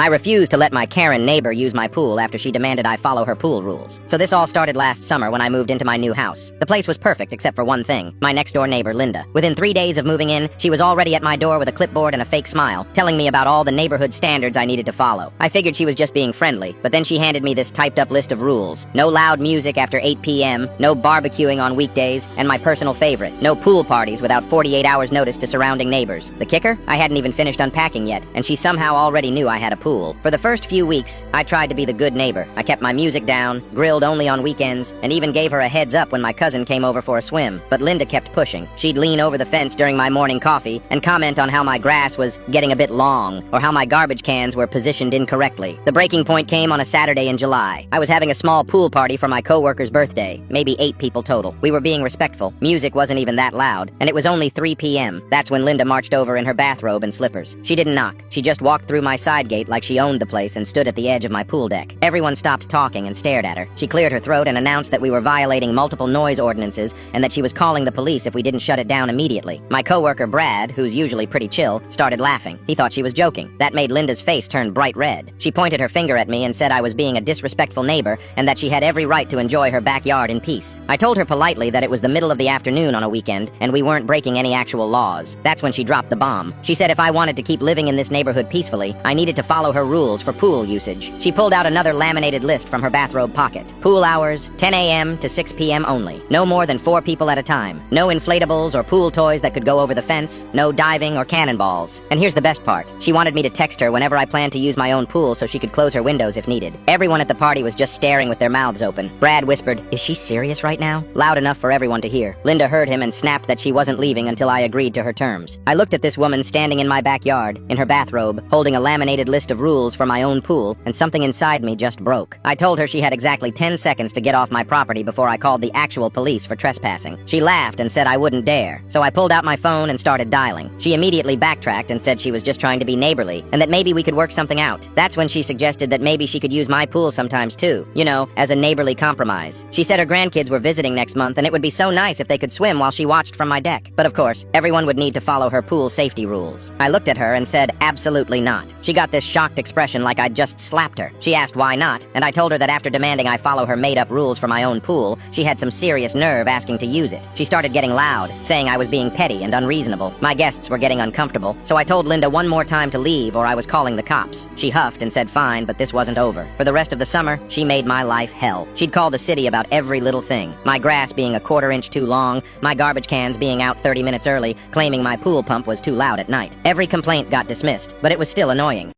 I refused to let my Karen neighbor use my pool after she demanded I follow her pool rules. So this all started last summer when I moved into my new house. The place was perfect except for one thing: my next-door neighbor, Linda. Within 3 days of moving in, she was already at my door with a clipboard and a fake smile, telling me about all the neighborhood standards I needed to follow. I figured she was just being friendly, but then she handed me this typed-up list of rules. No loud music after 8 p.m., no barbecuing on weekdays, and my personal favorite, no pool parties without 48 hours notice to surrounding neighbors. The kicker? I hadn't even finished unpacking yet, and she somehow already knew I had a pool. For the first few weeks, I tried to be the good neighbor. I kept my music down, grilled only on weekends, and even gave her a heads up when my cousin came over for a swim. But Linda kept pushing. She'd lean over the fence during my morning coffee and comment on how my grass was getting a bit long, or how my garbage cans were positioned incorrectly. The breaking point came on a Saturday in July. I was having a small pool party for my coworker's birthday, maybe 8 people total. We were being respectful. Music wasn't even that loud, and it was only 3 p.m. That's when Linda marched over in her bathrobe and slippers. She didn't knock. She just walked through my side gate like she owned the place and stood at the edge of my pool deck. Everyone stopped talking and stared at her. She cleared her throat and announced that we were violating multiple noise ordinances and that she was calling the police if we didn't shut it down immediately. My coworker Brad, who's usually pretty chill, started laughing. He thought she was joking. That made Linda's face turn bright red. She pointed her finger at me and said I was being a disrespectful neighbor and that she had every right to enjoy her backyard in peace. I told her politely that it was the middle of the afternoon on a weekend and we weren't breaking any actual laws. That's when she dropped the bomb. She said if I wanted to keep living in this neighborhood peacefully, I needed to follow her rules for pool usage. She pulled out another laminated list from her bathrobe pocket. Pool hours, 10 a.m. to 6 p.m. only. No more than 4 people at a time. No inflatables or pool toys that could go over the fence. No diving or cannonballs. And here's the best part. She wanted me to text her whenever I planned to use my own pool so she could close her windows if needed. Everyone at the party was just staring with their mouths open. Brad whispered, "Is she serious right now?" Loud enough for everyone to hear. Linda heard him and snapped that she wasn't leaving until I agreed to her terms. I looked at this woman standing in my backyard, in her bathrobe, holding a laminated list of rules for my own pool, and something inside me just broke. I told her she had exactly 10 seconds to get off my property before I called the actual police for trespassing. She laughed and said I wouldn't dare, so I pulled out my phone and started dialing. She immediately backtracked and said she was just trying to be neighborly, and that maybe we could work something out. That's when she suggested that maybe she could use my pool sometimes too, you know, as a neighborly compromise. She said her grandkids were visiting next month and it would be so nice if they could swim while she watched from my deck. But of course, everyone would need to follow her pool safety rules. I looked at her and said absolutely not. She got this shocked expression like I'd just slapped her. She asked why not, and I told her that after demanding I follow her made-up rules for my own pool, she had some serious nerve asking to use it. She started getting loud, saying I was being petty and unreasonable. My guests were getting uncomfortable, so I told Linda one more time to leave or I was calling the cops. She huffed and said fine, but this wasn't over. For the rest of the summer, she made my life hell. She'd call the city about every little thing. My grass being a 1/4 inch too long, my garbage cans being out 30 minutes early, claiming my pool pump was too loud at night. Every complaint got dismissed, but it was still annoying.